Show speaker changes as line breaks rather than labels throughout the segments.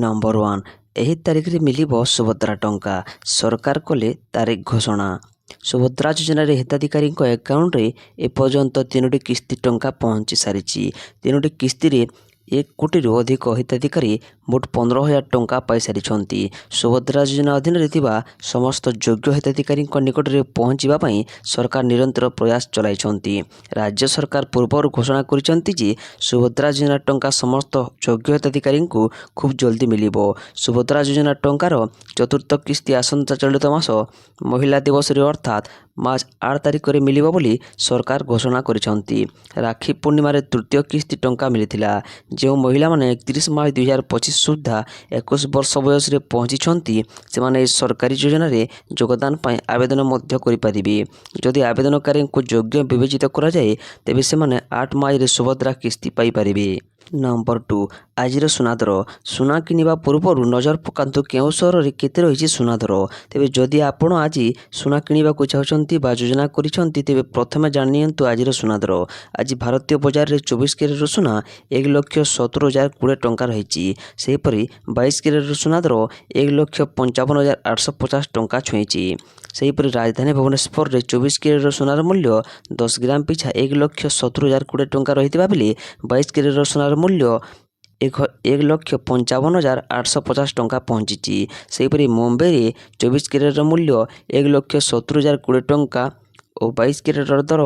Number 1 ଏହି ତାରିଖରେ ମିଳିବ ସୁଭଦ୍ରା ଟଙ୍କା। ସରକାର କଲେ ତାରିଖ ଘୋଷଣା। ସୁଭଦ୍ରା ଯୋଜନାରେ ହିତାଧିକାରୀଙ୍କ ଆକାଉଣ୍ଟରେ ଏପର୍ଯ୍ୟନ୍ତ 3ଟି କିସ୍ତି ଟଙ୍କା ପହଞ୍ଚି ସାରିଛି। 3ଟି କିସ୍ତିରେ 1 କୋଟିରୁ ଅଧିକ ହିତାଧିକାରୀ ମୋଟ 15,000 ଟଙ୍କା ପାଇସାରିଛନ୍ତି। ସୁଭଦ୍ରା ଯୋଜନା ଅଧୀନରେ ଥିବା ସମସ୍ତ ଯୋଗ୍ୟ ହିତାଧିକାରୀଙ୍କ ନିକଟରେ ପହଞ୍ଚିବା ପାଇଁ ସରକାର ନିରନ୍ତର ପ୍ରୟାସ ଚଳାଇଛନ୍ତି। ରାଜ୍ୟ ସରକାର ପୂର୍ବରୁ ଘୋଷଣା କରିଛନ୍ତି ଯେ ସୁଭଦ୍ରା ଯୋଜନା ଟଙ୍କା ସମସ୍ତ ଯୋଗ୍ୟ ହିତାଧିକାରୀଙ୍କୁ ଖୁବ୍ ଜଲ୍ଦି ମିଳିବ। ସୁଭଦ୍ରା ଯୋଜନା ଟଙ୍କାର ଚତୁର୍ଥ କିସ୍ତି ଆସନ୍ତା ଚଳିତ ମାସ ମହିଳା ଦିବସରେ ଅର୍ଥାତ୍ ମାର୍ଚ୍ଚ 8 ତାରିଖରେ ମିଳିବ ବୋଲି ସରକାର ଘୋଷଣା କରିଛନ୍ତି। ରାକ୍ଷୀ ପୂର୍ଣ୍ଣିମାରେ ତୃତୀୟ କିସ୍ତି ଟଙ୍କା ମିଳିଥିଲା। ଯେଉଁ ମହିଳାମାନେ 31 ମାର୍ଚ୍ଚ 2025 ସୁଦ୍ଧା 21 ବର୍ଷ ବୟସରେ ପହଞ୍ଚିଛନ୍ତି ସେମାନେ ଏହି ସରକାରୀ ଯୋଜନାରେ ଯୋଗଦାନ ପାଇଁ ଆବେଦନ ମଧ୍ୟ କରିପାରିବେ। ଯଦି ଆବେଦନକାରୀଙ୍କୁ ଯୋଗ୍ୟ ବିବେଚିତ କରାଯାଏ ତେବେ ସେମାନେ 8 ମାର୍ଚ୍ଚରେ ସୁଭଦ୍ରା କିସ୍ତି ପାଇପାରିବେ। ନମ୍ବର 2 ଆଜିର ସୁନା ଦର। ସୁନା କିଣିବା ପୂର୍ବରୁ ନଜର ପକାନ୍ତୁ କେଉଁ ସହରରେ କେତେ ରହିଛି ସୁନା ଦର। ତେବେ ଯଦି ଆପଣ ଆଜି ସୁନା କିଣିବାକୁ ଚାହୁଁଛନ୍ତି ବା ଯୋଜନା କରିଛନ୍ତି ତେବେ ପ୍ରଥମେ ଜାଣିନିଅନ୍ତୁ ଆଜିର ସୁନା ଦର। ଆଜି ଭାରତୀୟ ବଜାରରେ 24 କ୍ୟାରେଟର ସୁନା 1,70,020 ଟଙ୍କା ରହିଛି। ସେହିପରି 22 କ୍ୟାରେଟର ସୁନା ଦର 1,55,850 ଟଙ୍କା ଛୁଇଁଛି। ସେହିପରି ରାଜଧାନୀ ଭୁବନେଶ୍ୱରରେ 24 କ୍ୟାରେଟର ସୁନାର ମୂଲ୍ୟ 10 ଗ୍ରାମ ପିଛା 1,70,020 ଟଙ୍କା ରହିଥିବା ବେଳେ 22 କ୍ୟାରେଟର ସୁନାର ମୂଲ୍ୟ 1,55,850 ଟଙ୍କା ପହଞ୍ଚିଛି। ସେହିପରି ମୁମ୍ବାଇରେ 24 କ୍ୟାରେଟର ମୂଲ୍ୟ 1,70,020 ଟଙ୍କା ଓ 22 କ୍ୟାରେଟର ଦର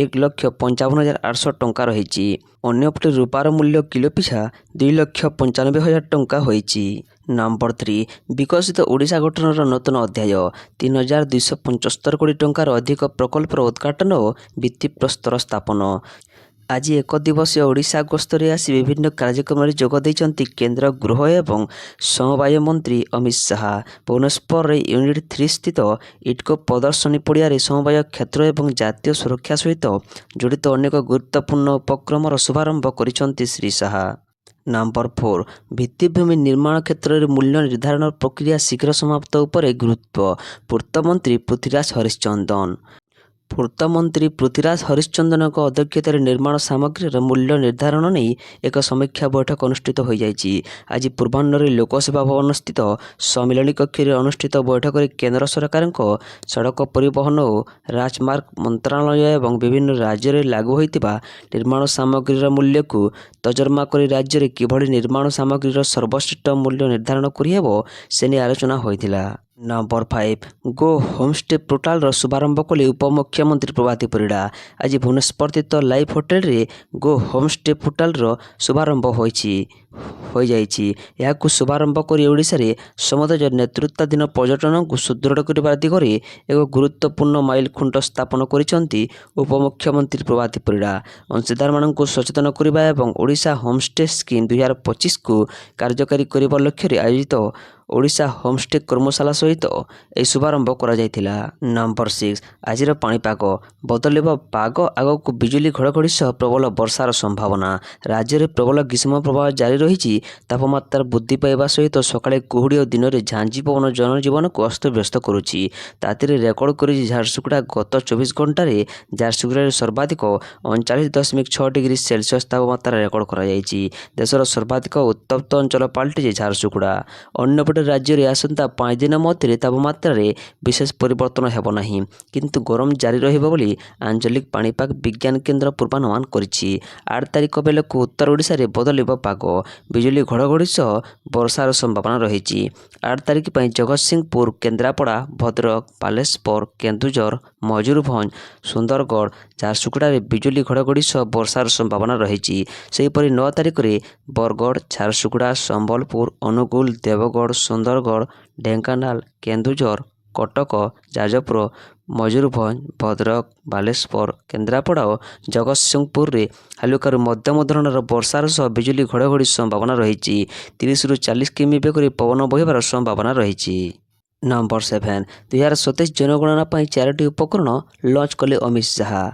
1,55,800 ଟଙ୍କା ରହିଛି। ଅନ୍ୟପଟେ ରୂପାର ମୂଲ୍ୟ କିଲୋ ପିଛା 2,95,000 ଟଙ୍କା ହୋଇଛି। ନମ୍ବର 3 ବିକଶିତ ଓଡ଼ିଶା ଗଠନର ନୂତନ ଅଧ୍ୟାୟ। 3,275 କୋଟି ଟଙ୍କାର ଅଧିକ ପ୍ରକଳ୍ପର ଉଦ୍ଘାଟନ ଓ ଭିତ୍ତିପ୍ରସ୍ତର ସ୍ଥାପନ। ଆଜି ଏକ ଦିବସୀୟ ଓଡ଼ିଶା ଗସ୍ତରେ ଆସି ବିଭିନ୍ନ କାର୍ଯ୍ୟକ୍ରମରେ ଯୋଗ ଦେଇଛନ୍ତି କେନ୍ଦ୍ର ଗୃହ ଏବଂ ସମବାୟ ମନ୍ତ୍ରୀ ଅମିତ ଶାହା। ଭୁବନେଶ୍ୱରରେ ୟୁନିଟ୍ 3 ସ୍ଥିତ ଇଟ୍କୋ ପ୍ରଦର୍ଶନୀ ପଡ଼ିଆରେ ସମବାୟ କ୍ଷେତ୍ର ଏବଂ ଜାତୀୟ ସୁରକ୍ଷା ସହିତ ଜଡ଼ିତ ଅନେକ ଗୁରୁତ୍ୱପୂର୍ଣ୍ଣ ଉପକ୍ରମର ଶୁଭାରମ୍ଭ କରିଛନ୍ତି ଶ୍ରୀ ଶାହା। ନମ୍ବର 4 ଭିତ୍ତିଭୂମି ନିର୍ମାଣ କ୍ଷେତ୍ରରେ ମୂଲ୍ୟ ନିର୍ଦ୍ଧାରଣ ପ୍ରକ୍ରିୟା ଶୀଘ୍ର ସମାପ୍ତ ଉପରେ ଗୁରୁତ୍ୱ। ପୂର୍ତ୍ତମନ୍ତ୍ରୀ ପୃଥ୍ୱୀରାଜ ହରିଚନ୍ଦନ। ପୂର୍ତ୍ତମନ୍ତ୍ରୀ ପୃଥ୍ୱୀରାଜ ହରିଚନ୍ଦନଙ୍କ ଅଧ୍ୟକ୍ଷତାରେ ନିର୍ମାଣ ସାମଗ୍ରୀର ମୂଲ୍ୟ ନିର୍ଦ୍ଧାରଣ ନେଇ ଏକ ସମୀକ୍ଷା ବୈଠକ ଅନୁଷ୍ଠିତ ହୋଇଯାଇଛି। ଆଜି ପୂର୍ବାହ୍ନରେ ଲୋକସେବା ଭବନ ସ୍ଥିତ ସମ୍ମିଳନୀ କକ୍ଷରେ ଅନୁଷ୍ଠିତ ବୈଠକରେ କେନ୍ଦ୍ର ସରକାରଙ୍କ ସଡ଼କ ପରିବହନ ଓ ରାଜମାର୍ଗ ମନ୍ତ୍ରଣାଳୟ ଏବଂ ବିଭିନ୍ନ ରାଜ୍ୟରେ ଲାଗୁ ହୋଇଥିବା ନିର୍ମାଣ ସାମଗ୍ରୀର ମୂଲ୍ୟକୁ ତର୍ଜମା କରି ରାଜ୍ୟରେ କିଭଳି ନିର୍ମାଣ ସାମଗ୍ରୀର ସର୍ବଶ୍ରେଷ୍ଠ ମୂଲ୍ୟ ନିର୍ଦ୍ଧାରଣ କରିହେବ ସେ ନେଇ ଆଲୋଚନା ହୋଇଥିଲା। ନମ୍ବର 5 ଗୋ ହୋମଷ୍ଟେ ପୋର୍ଟାଲର ଶୁଭାରମ୍ଭ କଲେ ଉପମୁଖ୍ୟମନ୍ତ୍ରୀ ପ୍ରଭାତୀ ପରିଡ଼ା। ଆଜି ଭୁବନେଶ୍ୱରସ୍ଥିତ ଲାଇଫ୍ ହୋଟେଲରେ ଗୋ ହୋମଷ୍ଟେ ପୋର୍ଟାଲର ଶୁଭାରମ୍ଭ ହୋଇଯାଇଛି। ଏହାକୁ ଶୁଭାରମ୍ଭ କରି ଓଡ଼ିଶାରେ ସମୁଦାୟ ନେତୃତ୍ୱାଧୀନ ପର୍ଯ୍ୟଟନକୁ ସୁଦୃଢ଼ କରିବା ଦିଗରେ ଏକ ଗୁରୁତ୍ୱପୂର୍ଣ୍ଣ ମାଇଲଖୁଣ୍ଟ ସ୍ଥାପନ କରିଛନ୍ତି ଉପମୁଖ୍ୟମନ୍ତ୍ରୀ ପ୍ରଭାତୀ ପରିଡ଼ା। ଅଂଶୀଦାରମାନଙ୍କୁ ସଚେତନ କରିବା ଏବଂ ଓଡ଼ିଶା ହୋମଷ୍ଟେ ସ୍କିମ୍ 2025କୁ କାର୍ଯ୍ୟକାରୀ କରିବା ଲକ୍ଷ୍ୟରେ ଆୟୋଜିତ ଓଡ଼ିଶା ହୋମଷ୍ଟେ କର୍ମଶାଳା ସହିତ ଏହି ଶୁଭାରମ୍ଭ କରାଯାଇଥିଲା। ନମ୍ବର 6 ଆଜିର ପାଣିପାଗ। ବଦଳିବ ପାଗ ଆଗକୁ ବିଜୁଳି ଘଡ଼ଘଡ଼ି ସହ ପ୍ରବଳ ବର୍ଷାର ସମ୍ଭାବନା। ରାଜ୍ୟରେ ପ୍ରବଳ ଗ୍ରୀଷ୍ମ ପ୍ରବାହ ଜାରି ରହିଛି। ତାପମାତ୍ରା ବୃଦ୍ଧି ପାଇବା ସହିତ ସକାଳେ କୁହୁଡ଼ି ଓ ଦିନରେ ଝାଞ୍ଜି ପବନ ଜନଜୀବନକୁ ଅସ୍ତବ୍ୟସ୍ତ କରୁଛି। ତାତିରେ ରେକର୍ଡ କରିଛି ଝାରସୁଗୁଡ଼ା। ଗତ 24 ଘଣ୍ଟାରେ ଝାରସୁଗୁଡ଼ାରେ ସର୍ବାଧିକ 39.6 ଡିଗ୍ରୀ ସେଲସିୟସ୍ ତାପମାତ୍ରା ରେକର୍ଡ କରାଯାଇଛି। ଦେଶର ସର୍ବାଧିକ ଉତ୍ତପ୍ତ ଅଞ୍ଚଳ ପାଲଟିଛି ଝାରସୁଗୁଡ଼ା। ଅନ୍ୟପଟେ ରାଜ୍ୟରେ ଆସନ୍ତା 5 ଦିନ ମଧ୍ୟରେ ତାପମାତ୍ରାରେ ବିଶେଷ ପରିବର୍ତ୍ତନ ହେବ ନାହିଁ କିନ୍ତୁ ଗରମ ଜାରି ରହିବ ବୋଲି ଆଞ୍ଚଳିକ ପାଣିପାଗ ବିଜ୍ଞାନ କେନ୍ଦ୍ର ପୂର୍ବାନୁମାନ କରିଛି। 8 ତାରିଖ ବେଳକୁ ଉତ୍ତର ଓଡ଼ିଶାରେ ବଦଳିବ ପାଗ। ବିଜୁଳି ଘଡ଼ଘଡ଼ି ସହ ବର୍ଷାର ସମ୍ଭାବନା ରହିଛି। 8 ତାରିଖ ପାଇଁ ଜଗତସିଂହପୁର, କେନ୍ଦ୍ରାପଡ଼ା, ଭଦ୍ରକ, ବାଲେଶ୍ୱର, କେନ୍ଦୁଝର, ମୟୂରଭଞ୍ଜ, ସୁନ୍ଦରଗଡ଼, ଝାରସୁଗୁଡ଼ାରେ ବିଜୁଳି ଘଡ଼ଘଡ଼ି ସହ ବର୍ଷାର ସମ୍ଭାବନା ରହିଛି। ସେହିପରି 9 ତାରିଖରେ ବରଗଡ଼, ଝାରସୁଗୁଡ଼ା, ସମ୍ବଲପୁର, ଅନୁଗୁଳ, ଦେବଗଡ଼, ସୁନ୍ଦରଗଡ଼, ଢେଙ୍କାନାଳ, କେନ୍ଦୁଝର, କଟକ, ଯାଜପୁର, ମୟୂରଭଞ୍ଜ, ଭଦ୍ରକ, ବାଲେଶ୍ୱର, କେନ୍ଦ୍ରାପଡ଼ା ଓ ଜଗତସିଂହପୁରରେ ହାଲୁକାରୁ ମଧ୍ୟମ ଧରଣର ବର୍ଷାର ସହ ବିଜୁଳି ଘଡ଼ଘଡ଼ି ସମ୍ଭାବନା ରହିଛି। 30ରୁ 40 କିମି ବେଗରେ ପବନ ବହିବାର ସମ୍ଭାବନା ରହିଛି। ନମ୍ବର 7 2027 ଜନଗଣନା ପାଇଁ 4ଟି ଉପକରଣ ଲଞ୍ଚ କଲେ ଅମିତ ଶାହା।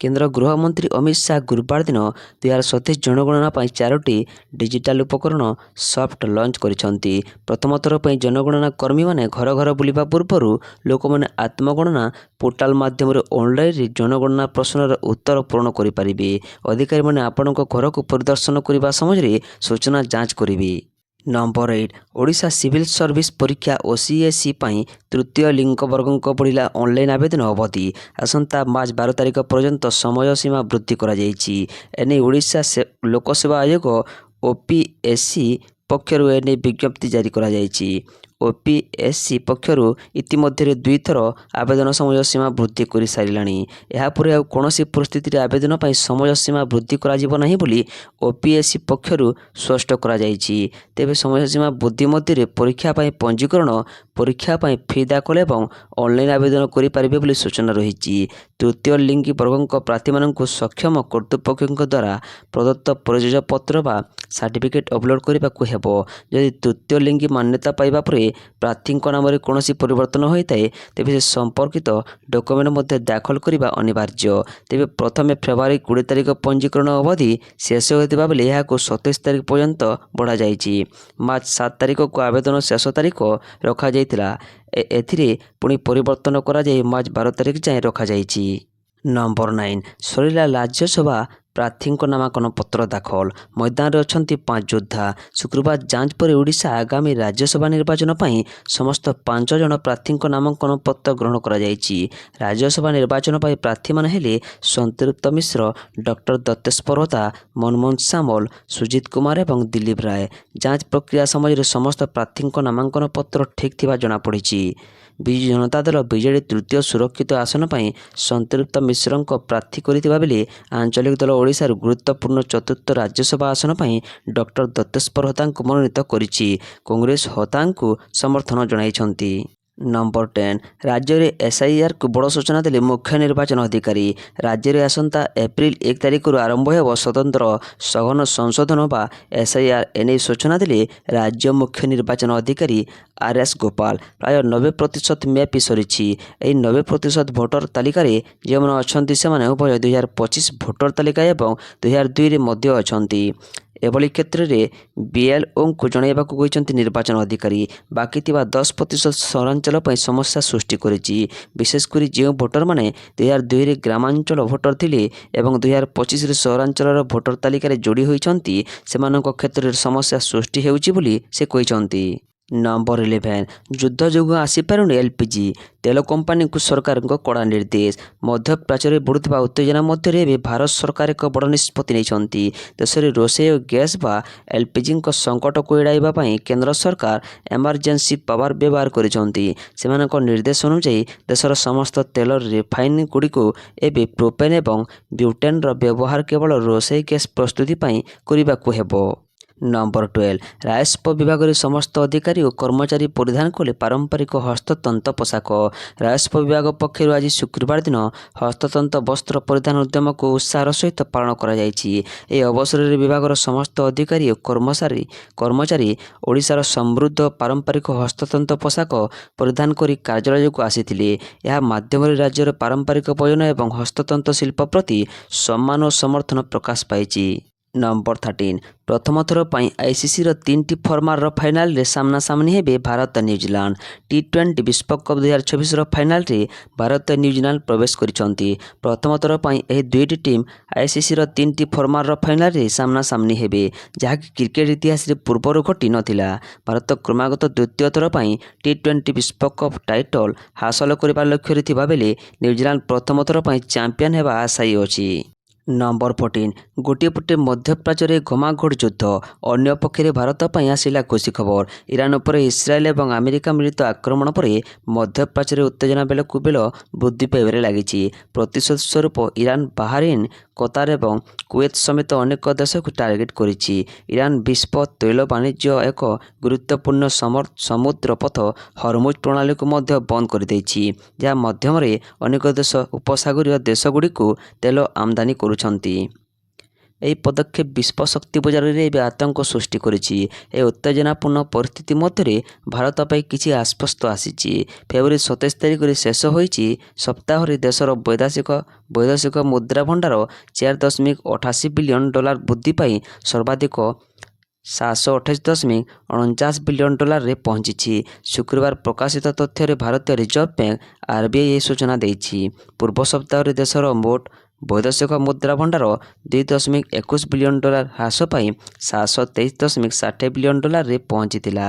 କେନ୍ଦ୍ର ଗୃହମନ୍ତ୍ରୀ ଅମିତ ଶାହା ଗୁରୁବାର ଦିନ 2027 ଜନଗଣନା ପାଇଁ 4ଟି ଡିଜିଟାଲ ଉପକରଣ ସଫ୍ଟ ଲଞ୍ଚ କରିଛନ୍ତି। ପ୍ରଥମ ଥର ପାଇଁ ଜନଗଣନା କର୍ମୀମାନେ ଘର ଘର ବୁଲିବା ପୂର୍ବରୁ ଲୋକମାନେ ଆତ୍ମଗଣନା ପୋର୍ଟାଲ ମାଧ୍ୟମରେ ଅନଲାଇନରେ ଜନଗଣନା ପ୍ରଶ୍ନର ଉତ୍ତର ପୂରଣ କରିପାରିବେ। ଅଧିକାରୀମାନେ ଆପଣଙ୍କ ଘରକୁ ପରିଦର୍ଶନ କରିବା ସମୟରେ ସୂଚନା ଯାଞ୍ଚ କରିବେ। ନମ୍ବର 8 ଓଡ଼ିଶା ସିଭିଲ୍ ସର୍ଭିସ ପରୀକ୍ଷା OCSE ପାଇଁ ତୃତୀୟ ଲିଙ୍ଗ ବର୍ଗଙ୍କ ବଢ଼ିଲା ଅନଲାଇନ୍ ଆବେଦନ ଅବଧି। ଆସନ୍ତା ମାର୍ଚ୍ଚ 12 ତାରିଖ ପର୍ଯ୍ୟନ୍ତ ସମୟ ସୀମା ବୃଦ୍ଧି କରାଯାଇଛି। ଏନେଇ ଓଡ଼ିଶା ଲୋକସେବା ଆୟୋଗ OPSC ପକ୍ଷରୁ ଏନେଇ ବିଜ୍ଞପ୍ତି ଜାରି କରାଯାଇଛି। OPSC ପକ୍ଷରୁ ଇତିମଧ୍ୟରେ 2 ଥର ଆବେଦନ ସମୟ ସୀମା ବୃଦ୍ଧି କରିସାରିଲାଣି। ଏହାପରେ ଆଉ କୌଣସି ପରିସ୍ଥିତିରେ ଆବେଦନ ପାଇଁ ସମୟ ସୀମା ବୃଦ୍ଧି କରାଯିବ ନାହିଁ ବୋଲି OPSC ପକ୍ଷରୁ ସ୍ପଷ୍ଟ କରାଯାଇଛି। ତେବେ ସମୟ ସୀମା ବୃଦ୍ଧି ମଧ୍ୟରେ ପରୀକ୍ଷା ପାଇଁ ପଞ୍ଜୀକରଣ, ପରୀକ୍ଷା ପାଇଁ ଫି ଦାଖଲ ଏବଂ ଅନଲାଇନ୍ ଆବେଦନ କରିପାରିବେ ବୋଲି ସୂଚନା ରହିଛି। ତୃତୀୟ ଲିଙ୍ଗୀ ବର୍ଗଙ୍କ ପ୍ରାର୍ଥୀମାନଙ୍କୁ ସକ୍ଷମ କର୍ତ୍ତୃପକ୍ଷଙ୍କ ଦ୍ୱାରା ପ୍ରଦତ୍ତ ପରିଚୟପତ୍ର ବା ସାର୍ଟିଫିକେଟ୍ ଅପଲୋଡ଼ କରିବାକୁ ହେବ। ଯଦି ତୃତୀୟ ଲିଙ୍ଗୀ ମାନ୍ୟତା ପାଇବା ପରେ ପ୍ରାର୍ଥୀଙ୍କ ନାମରେ କୌଣସି ପରିବର୍ତ୍ତନ ହୋଇଥାଏ, ତେବେ ସେ ସମ୍ପର୍କିତ ଡକୁମେଣ୍ଟ ମଧ୍ୟ ଦାଖଲ କରିବା ଅନିବାର୍ଯ୍ୟ। ତେବେ ପ୍ରଥମେ ଫେବୃଆରୀ 20 ତାରିଖ ପଞ୍ଜୀକରଣ ଅବଧି ଶେଷ ହୋଇଥିବା ବେଳେ ଏହାକୁ 27 ତାରିଖ ପର୍ଯ୍ୟନ୍ତ ବଢ଼ାଯାଇଛି। ମାର୍ଚ୍ଚ 7 ତାରିଖକୁ ଆବେଦନ ଶେଷ ତାରିଖ ରଖାଯାଇଥିଲା। ଏଥିରେ ପୁଣି ପରିବର୍ତ୍ତନ କରାଯାଇ ମାର୍ଚ୍ଚ 12 ତାରିଖ ଯାଏଁ ରଖାଯାଇଛି। ନମ୍ବର 9 ସରିଲା ରାଜ୍ୟସଭା ପ୍ରାର୍ଥୀଙ୍କ ନାମାଙ୍କନ ପତ୍ର ଦାଖଲ। ମଇଦାନରେ ଅଛନ୍ତି 5 ଯୋଦ୍ଧା। ଶୁକ୍ରବାର ଯାଞ୍ଚ ପରେ ଓଡ଼ିଶା ଆଗାମୀ ରାଜ୍ୟସଭା ନିର୍ବାଚନ ପାଇଁ ସମସ୍ତ 5 ଜଣ ପ୍ରାର୍ଥୀଙ୍କ ନାମାଙ୍କନ ପତ୍ର ଗ୍ରହଣ କରାଯାଇଛି। ରାଜ୍ୟସଭା ନିର୍ବାଚନ ପାଇଁ ପ୍ରାର୍ଥୀମାନେ ହେଲେ ସନ୍ତୃପ୍ତ ମିଶ୍ର, ଡକ୍ଟର ଦତ୍ତେଶ ପରତା, ମନମୋହନ ସାମଲ, ସୁଜିତ କୁମାର ଏବଂ ଦିଲ୍ଲୀପ ରାୟ। ଯାଞ୍ଚ ପ୍ରକ୍ରିୟା ସମୟରେ ସମସ୍ତ ପ୍ରାର୍ଥୀଙ୍କ ନାମାଙ୍କନ ପତ୍ର ଠିକ୍ ଥିବା ଜଣାପଡ଼ିଛି। ବିଜୁ ଜନତା ଦଳ ବିଜେଡି ତୃତୀୟ ସୁରକ୍ଷିତ ଆସନ ପାଇଁ ସନ୍ତୃପ୍ତ ମିଶ୍ରଙ୍କ ପ୍ରାର୍ଥୀ କରିଥିବା ବେଳେ ଆଞ୍ଚଳିକ ଦଳ ଓଡ଼ିଶାରୁ ଗୁରୁତ୍ୱପୂର୍ଣ୍ଣ ଚତୁର୍ଥ ରାଜ୍ୟସଭା ଆସନ ପାଇଁ ଡକ୍ଟର ଦତ୍ତେଶ ପରତାଙ୍କୁ ମନୋନୀତ କରିଛି। କଂଗ୍ରେସ ହତାଙ୍କୁ ସମର୍ଥନ ଜଣାଇଛନ୍ତି। ନମ୍ବର 10 ରାଜ୍ୟରେ SIRକୁ ବଡ଼ ସୂଚନା ଦେଲେ ମୁଖ୍ୟ ନିର୍ବାଚନ ଅଧିକାରୀ। ରାଜ୍ୟରେ ଆସନ୍ତା ଏପ୍ରିଲ 1 ତାରିଖରୁ ଆରମ୍ଭ ହେବ ସ୍ୱତନ୍ତ୍ର ସଘନ ସଂଶୋଧନ ବା SIR। ଏନେଇ ସୂଚନା ଦେଲେ ରାଜ୍ୟ ମୁଖ୍ୟ ନିର୍ବାଚନ ଅଧିକାରୀ RS ଗୋପାଳ। ପ୍ରାୟ 90% ମ୍ୟାପ୍ ସରିଛି। ଏହି 90% ଭୋଟର ତାଲିକାରେ ଯେଉଁମାନେ ଅଛନ୍ତି ସେମାନେ ଉଭୟ 2025 ଭୋଟର ତାଲିକା ଏବଂ 2002ରେ ମଧ୍ୟ ଅଛନ୍ତି। ଏଭଳି କ୍ଷେତ୍ରରେ BLOଙ୍କୁ ଜଣାଇବାକୁ କହିଛନ୍ତି ନିର୍ବାଚନ ଅଧିକାରୀ। ବାକି ଥିବା 10% ସହରାଞ୍ଚଳ ପାଇଁ ସମସ୍ୟା ସୃଷ୍ଟି କରିଛି। ବିଶେଷ କରି ଯେଉଁ ଭୋଟରମାନେ 2002ରେ ଗ୍ରାମାଞ୍ଚଳ ଭୋଟର ଥିଲେ ଏବଂ 2025ରେ ସହରାଞ୍ଚଳର ଭୋଟର ତାଲିକାରେ ଯୋଡ଼ି ହୋଇଛନ୍ତି, ସେମାନଙ୍କ କ୍ଷେତ୍ରରେ ସମସ୍ୟା ସୃଷ୍ଟି ହେଉଛି ବୋଲି ସେ କହିଛନ୍ତି। ନମ୍ବର 11 ଯୁଦ୍ଧ ଯୋଗୁଁ ଆସିପାରୁନି LPG। ତେଲ କମ୍ପାନୀଙ୍କୁ ସରକାରଙ୍କ କଡ଼ା ନିର୍ଦ୍ଦେଶ। ମଧ୍ୟପ୍ରାଚ୍ୟରେ ବଢ଼ୁଥିବା ଉତ୍ତେଜନା ମଧ୍ୟରେ ଏବେ ଭାରତ ସରକାର ଏକ ବଡ଼ ନିଷ୍ପତ୍ତି ନେଇଛନ୍ତି। ଦେଶରେ ରୋଷେଇ ଓ ଗ୍ୟାସ୍ ବା LPGଙ୍କ ସଙ୍କଟକୁ ଏଡ଼ାଇବା ପାଇଁ କେନ୍ଦ୍ର ସରକାର ଏମର୍ଜେନ୍ସି ପାୱାର ବ୍ୟବହାର କରିଛନ୍ତି। ସେମାନଙ୍କ ନିର୍ଦ୍ଦେଶ ଅନୁଯାୟୀ ଦେଶର ସମସ୍ତ ତେଲ ରିଫାଇନେରୀଗୁଡ଼ିକୁ ଏବେ ପ୍ରୋପେନ୍ ଏବଂ ବ୍ୟୁଟେନ୍ର ବ୍ୟବହାର କେବଳ ରୋଷେଇ ଗ୍ୟାସ୍ ପ୍ରସ୍ତୁତି ପାଇଁ କରିବାକୁ ହେବ। ନମ୍ବର 12 ରାଜସ୍ୱ ବିଭାଗରେ ସମସ୍ତ ଅଧିକାରୀ ଓ କର୍ମଚାରୀ ପରିଧାନ କଲେ ପାରମ୍ପରିକ ହସ୍ତତନ୍ତ ପୋଷାକ। ରାଜସ୍ୱ ବିଭାଗ ପକ୍ଷରୁ ଆଜି ଶୁକ୍ରବାର ଦିନ ହସ୍ତତନ୍ତ ବସ୍ତ୍ର ପରିଧାନ ଉଦ୍ୟମକୁ ଉତ୍ସାହର ସହିତ ପାଳନ କରାଯାଇଛି। ଏହି ଅବସରରେ ବିଭାଗର ସମସ୍ତ ଅଧିକାରୀ ଓ କର୍ମଚାରୀ ଓଡ଼ିଶାର ସମୃଦ୍ଧ ପାରମ୍ପରିକ ହସ୍ତତନ୍ତ ପୋଷାକ ପରିଧାନ କରି କାର୍ଯ୍ୟାଳୟକୁ ଆସିଥିଲେ। ଏହା ମାଧ୍ୟମରେ ରାଜ୍ୟର ପାରମ୍ପରିକ ବୟନ ଏବଂ ହସ୍ତତନ୍ତ ଶିଳ୍ପ ପ୍ରତି ସମ୍ମାନ ଓ ସମର୍ଥନ ପ୍ରକାଶ ପାଇଛି। ନମ୍ବର 13 ପ୍ରଥମ ଥର ପାଇଁ ICCର 3ଟି ଫର୍ମାଟର ଫାଇନାଲରେ ସାମ୍ନାସାମ୍ନି ହେବେ ଭାରତ ନ୍ୟୁଜିଲାଣ୍ଡ। T20 ବିଶ୍ୱକପ୍ 2024ର ଫାଇନାଲରେ ଭାରତ ନ୍ୟୁଜିଲାଣ୍ଡ ପ୍ରବେଶ କରିଛନ୍ତି। ପ୍ରଥମ ଥର ପାଇଁ ଏହି ଦୁଇଟି ଟିମ୍ ICCର 3ଟି ଫର୍ମାଟର ଫାଇନାଲରେ ସାମ୍ନାସାମ୍ନି ହେବେ, ଯାହାକି କ୍ରିକେଟ ଇତିହାସରେ ପୂର୍ବରୁ ଘଟି ନଥିଲା। ଭାରତ କ୍ରମାଗତ ଦ୍ୱିତୀୟ ଥର ପାଇଁ T20 ବିଶ୍ୱକପ୍ ଟାଇଟଲ ହାସଲ କରିବା ଲକ୍ଷ୍ୟରେ ଥିବା ବେଳେ ନ୍ୟୁଜିଲାଣ୍ଡ ପ୍ରଥମ ଥର ପାଇଁ ଚାମ୍ପିୟନ ହେବା ଆଶାୟୀ ଅଛି। ନମ୍ବର 14 ଗୋଟିଏ ପଟେ ମଧ୍ୟପ୍ରାଚ୍ୟରେ ଘମାଘୋଟ ଯୁଦ୍ଧ, ଅନ୍ୟ ପକ୍ଷରେ ଭାରତ ପାଇଁ ଆସିଲା ଖୁସି ଖବର। ଇରାନ ଉପରେ ଇସ୍ରାଏଲ ଏବଂ ଆମେରିକା ମିଳିତ ଆକ୍ରମଣ ପରେ ମଧ୍ୟପ୍ରାଚ୍ୟରେ ଉତ୍ତେଜନା ବେଳକୁ ବେଳ ବୃଦ୍ଧି ପାଇବାରେ ଲାଗିଛି। ପ୍ରତିଶୋଧ ସ୍ୱରୂପ ଇରାନ ବାହାରିନ୍, କତାର ଏବଂ କୁଏତ ସମେତ ଅନେକ ଦେଶକୁ ଟାର୍ଗେଟ କରିଛି। ଇରାନ ବିଶ୍ୱ ତୈଳ ବାଣିଜ୍ୟ ଏକ ଗୁରୁତ୍ୱପୂର୍ଣ୍ଣ ସମୁଦ୍ର ପଥ ହରମୁଜ ପ୍ରଣାଳୀକୁ ମଧ୍ୟ ବନ୍ଦ କରିଦେଇଛି, ଯାହା ମାଧ୍ୟମରେ ଅନେକ ଦେଶ ଉପସାଗରୀୟ ଦେଶଗୁଡ଼ିକୁ ତେଲ ଆମଦାନୀ କରୁଛନ୍ତି। ଏହି ପଦକ୍ଷେପ ବିଶ୍ୱ ଶକ୍ତି ବଜାରରେ ଏବେ ଆତଙ୍କ ସୃଷ୍ଟି କରିଛି। ଏହି ଉତ୍ତେଜନାପୂର୍ଣ୍ଣ ପରିସ୍ଥିତି ମଧ୍ୟରେ ଭାରତ ପାଇଁ କିଛି ଆଶ୍ୱସ୍ତ ଆସିଛି। ଫେବୃଆରୀ 27 ତାରିଖରେ ଶେଷ ହୋଇଛି ସପ୍ତାହରେ ଦେଶର ବୈଦେଶିକ ମୁଦ୍ରା ଭଣ୍ଡାର $4.88 ବିଲିୟନ ବୃଦ୍ଧି ପାଇ ସର୍ବାଧିକ $728.49 ବିଲିୟନରେ ପହଞ୍ଚିଛି। ଶୁକ୍ରବାର ପ୍ରକାଶିତ ତଥ୍ୟରେ ଭାରତୀୟ ରିଜର୍ଭ ବ୍ୟାଙ୍କ RBI ଏହି ସୂଚନା ଦେଇଛି। ପୂର୍ବ ସପ୍ତାହରେ ଦେଶର ମୋଟ ବୈଦେଶିକ ମୁଦ୍ରା ଭଣ୍ଡାର $2.21 ବିଲିୟନ ହ୍ରାସ ପାଇଁ $723.60 ବିଲିୟନ ପହଞ୍ଚିଥିଲା।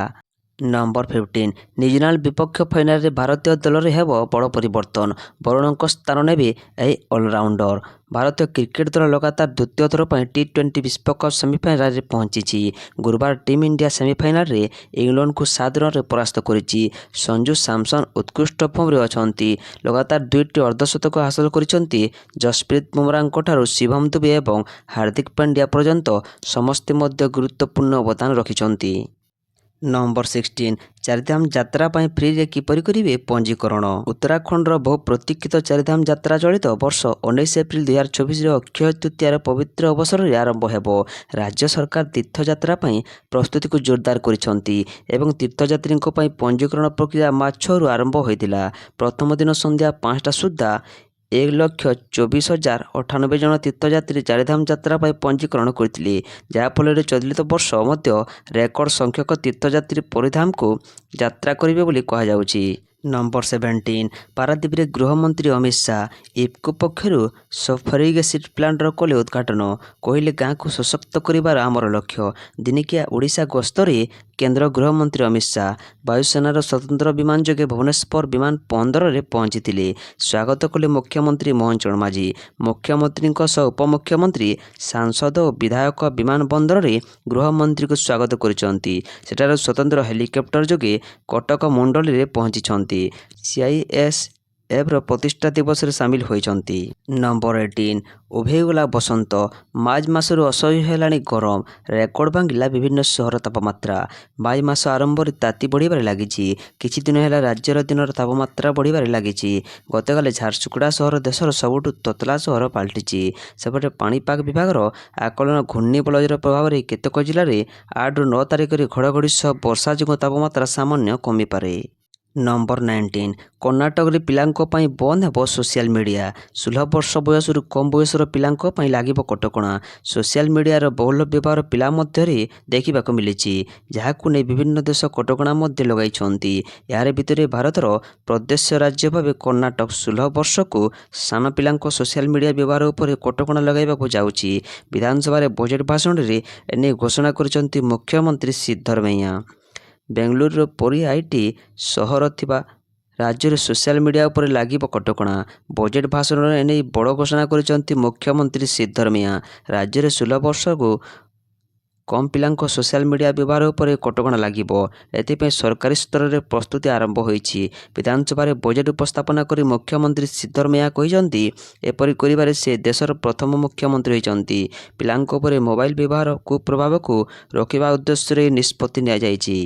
ନମ୍ବର 15 ନ୍ୟୁଜିଲାଣ୍ଡ ବିପକ୍ଷ ଫାଇନାଲରେ ଭାରତୀୟ ଦଳରେ ହେବ ବଡ଼ ପରିବର୍ତ୍ତନ, ବରୁଣଙ୍କ ସ୍ଥାନ ନେବେ ଏହି ଅଲରାଉଣ୍ଡର। ଭାରତୀୟ କ୍ରିକେଟ ଦଳ ଲଗାତାର ଦ୍ୱିତୀୟ ଥର ପାଇଁ ଟି-20 ବିଶ୍ୱକପ୍ ସେମିଫାଇନାଲରେ ପହଞ୍ଚିଛି। ଗୁରୁବାର ଟିମ୍ ଇଣ୍ଡିଆ ସେମିଫାଇନାଲରେ ଇଂଲଣ୍ଡକୁ 7 ରନରେ ପରାସ୍ତ କରିଛି। ସଞ୍ଜୁ ସାମସନ ଉତ୍କୃଷ୍ଟ ଫର୍ମରେ ଅଛନ୍ତି। ଲଗାତାର 2ଟି ଅର୍ଦ୍ଧଶତକ ହାସଲ କରିଛନ୍ତି। ଯଶପ୍ରୀତ ବୁମରାଙ୍କଠାରୁ ଶିଭମ ଦୁବେ ଏବଂ ହାର୍ଦ୍ଦିକ ପାଣ୍ଡ୍ୟା ପର୍ଯ୍ୟନ୍ତ ସମସ୍ତେ ମଧ୍ୟ ଗୁରୁତ୍ୱପୂର୍ଣ୍ଣ ଅବଦାନ ରଖିଛନ୍ତି। ନମ୍ବର 16 ଚାରିଧାମ ଯାତ୍ରା ପାଇଁ ଫ୍ରିରେ କିପରି କରିବେ ପଞ୍ଜୀକରଣ? ଉତ୍ତରାଖଣ୍ଡର ବହୁ ପ୍ରତୀକ୍ଷିତ ଚାରିଧାମ ଯାତ୍ରା ଚଳିତ ବର୍ଷ 19 ଏପ୍ରିଲ 2024ରେ ଅକ୍ଷୟ ତୃତୀୟାର ପବିତ୍ର ଅବସରରେ ଆରମ୍ଭ ହେବ। ରାଜ୍ୟ ସରକାର ତୀର୍ଥଯାତ୍ରା ପାଇଁ ପ୍ରସ୍ତୁତିକୁ ଜୋରଦାର କରିଛନ୍ତି ଏବଂ ତୀର୍ଥଯାତ୍ରୀଙ୍କ ପାଇଁ ପଞ୍ଜୀକରଣ ପ୍ରକ୍ରିୟା ମାର୍ଚ୍ଚରୁ ଆରମ୍ଭ ହୋଇଥିଲା। ପ୍ରଥମ ଦିନ ସନ୍ଧ୍ୟା 5ଟା ସୁଦ୍ଧା 1,24,098 ଜଣ ତୀର୍ଥଯାତ୍ରୀ ଚାରିଧାମ ଯାତ୍ରା ପାଇଁ ପଞ୍ଜୀକରଣ କରିଥିଲେ, ଯାହାଫଳରେ ଚଳିତ ବର୍ଷ ମଧ୍ୟ ରେକର୍ଡ ସଂଖ୍ୟକ ତୀର୍ଥଯାତ୍ରୀ ପରିଧାମକୁ ଯାତ୍ରା କରିବେ ବୋଲି କୁହାଯାଉଛି। ନମ୍ବର 17 ପାରାଦୀପରେ ଗୃହମନ୍ତ୍ରୀ ଅମିତ ଶାହ ଇଫ୍କୋ ପକ୍ଷରୁ ସଲଫରିକ୍ ପ୍ଲାଣ୍ଟର କଲେ ଉଦ୍ଘାଟନ। କହିଲେ, ଗାଁକୁ ସଶକ୍ତ କରିବାର ଆମର ଲକ୍ଷ୍ୟ। ଦିନିକିଆ ଓଡ଼ିଶା ଗସ୍ତରେ କେନ୍ଦ୍ର ଗୃହମନ୍ତ୍ରୀ ଅମିତ ଶାହ ବାୟୁସେନାର ସ୍ୱତନ୍ତ୍ର ବିମାନ ଯୋଗେ ଭୁବନେଶ୍ୱର ବିମାନ ବନ୍ଦରରେ ପହଞ୍ଚିଥିଲେ। ସ୍ୱାଗତ କଲେ ମୁଖ୍ୟମନ୍ତ୍ରୀ ମୋହନ ଚରଣ ମାଝୀ। ମୁଖ୍ୟମନ୍ତ୍ରୀଙ୍କ ସହ ଉପମୁଖ୍ୟମନ୍ତ୍ରୀ, ସାଂସଦ ଓ ବିଧାୟକ ବିମାନ ବନ୍ଦରରେ ଗୃହମନ୍ତ୍ରୀଙ୍କୁ ସ୍ୱାଗତ କରିଛନ୍ତି। ସେଠାରେ ସ୍ୱତନ୍ତ୍ର ହେଲିକପ୍ଟର ଯୋଗେ କଟକ ମୁଣ୍ଡଳୀରେ ପହଞ୍ଚିଛନ୍ତି। ସିଆଇଏସ୍ଏଫର ପ୍ରତିଷ୍ଠା ଦିବସରେ ସାମିଲ ହୋଇଛନ୍ତି। ନମ୍ବର 18 ଉଭେଇଗଲା ବସନ୍ତ, ମାର୍ଚ୍ଚ ମାସରୁ ଅସହ୍ୟ ହେଲାଣି ଗରମ, ରେକର୍ଡ ଭାଙ୍ଗିଲା ବିଭିନ୍ନ ସହର ତାପମାତ୍ରା। ମେ ମାସ ଆରମ୍ଭରେ ତାତି ବଢ଼ିବାରେ ଲାଗିଛି। କିଛି ଦିନ ହେଲା ରାଜ୍ୟର ଦିନର ତାପମାତ୍ରା ବଢ଼ିବାରେ ଲାଗିଛି। ଗତକାଲି ଝାରସୁଗୁଡ଼ା ସହର ଦେଶର ସବୁଠୁ ତତଲା ସହର ପାଲଟିଛି। ସେପଟେ ପାଣିପାଗ ବିଭାଗର ଆକଳନ ଘୂର୍ଣ୍ଣିବଳୟର ପ୍ରଭାବରେ କେତେକ ଜିଲ୍ଲାରେ 8ରୁ 9 ତାରିଖରେ ଘଡ଼ଘଡ଼ି ସହ ବର୍ଷା ଯୋଗୁଁ ତାପମାତ୍ରା ସାମାନ୍ୟ କମିପାରେ। ନମ୍ବର 19 କର୍ଣ୍ଣାଟକରେ ପିଲାଙ୍କ ପାଇଁ ବନ୍ଦ ହେବ ସୋସିଆଲ ମିଡ଼ିଆ। 16 ବର୍ଷ ବୟସରୁ କମ୍ ବୟସର ପିଲାଙ୍କ ପାଇଁ ଲାଗିବ କଟକଣା। ସୋସିଆଲ ମିଡ଼ିଆର ବହୁଳ ବ୍ୟବହାର ପିଲା ମଧ୍ୟରେ ଦେଖିବାକୁ ମିଳିଛି, ଯାହାକୁ ନେଇ ବିଭିନ୍ନ ଦେଶ କଟକଣା ମଧ୍ୟ ଲଗାଇଛନ୍ତି। ଏହାର ଭିତରେ ଭାରତର ପ୍ରଦେଶ ରାଜ୍ୟ ଭାବେ କର୍ଣ୍ଣାଟକ 16 ବର୍ଷକୁ ସାନ ପିଲାଙ୍କ ସୋସିଆଲ ମିଡ଼ିଆ ବ୍ୟବହାର ଉପରେ କଟକଣା ଲଗାଇବାକୁ ଯାଉଛି। ବିଧାନସଭାରେ ବଜେଟ୍ ଭାଷଣରେ ଏନେଇ ଘୋଷଣା କରିଛନ୍ତି ମୁଖ୍ୟମନ୍ତ୍ରୀ ସିଦ୍ଧରମୈୟା। ବେଙ୍ଗାଲୁରୁର ପରି ଆଇଟି ସହର ଥିବା ରାଜ୍ୟରେ ସୋସିଆଲ ମିଡ଼ିଆ ଉପରେ ଲାଗିବ କଟକଣା। ବଜେଟ୍ ଭାଷଣରେ ଏନେଇ ବଡ଼ ଘୋଷଣା କରିଛନ୍ତି ମୁଖ୍ୟମନ୍ତ୍ରୀ ସିଦ୍ଧରମୈୟା। ରାଜ୍ୟରେ 16 ବର୍ଷକୁ କମ୍ ପିଲାଙ୍କ ସୋସିଆଲ ମିଡ଼ିଆ ବ୍ୟବହାର ଉପରେ କଟକଣା ଲାଗିବ। ଏଥିପାଇଁ ସରକାରୀ ସ୍ତରରେ ପ୍ରସ୍ତୁତି ଆରମ୍ଭ ହୋଇଛି। ବିଧାନସଭାରେ ବଜେଟ୍ ଉପସ୍ଥାପନା କରି ମୁଖ୍ୟମନ୍ତ୍ରୀ ସିଦ୍ଧରମୈୟା କହିଛନ୍ତି, ଏପରି କରିବାରେ ସେ ଦେଶର ପ୍ରଥମ ମୁଖ୍ୟମନ୍ତ୍ରୀ ହୋଇଛନ୍ତି। ପିଲାଙ୍କ ଉପରେ ମୋବାଇଲ ବ୍ୟବହାର କୁପ୍ରଭାବକୁ ରୋକିବା ଉଦ୍ଦେଶ୍ୟରେ ଏହି ନିଷ୍ପତ୍ତି ନିଆଯାଇଛି।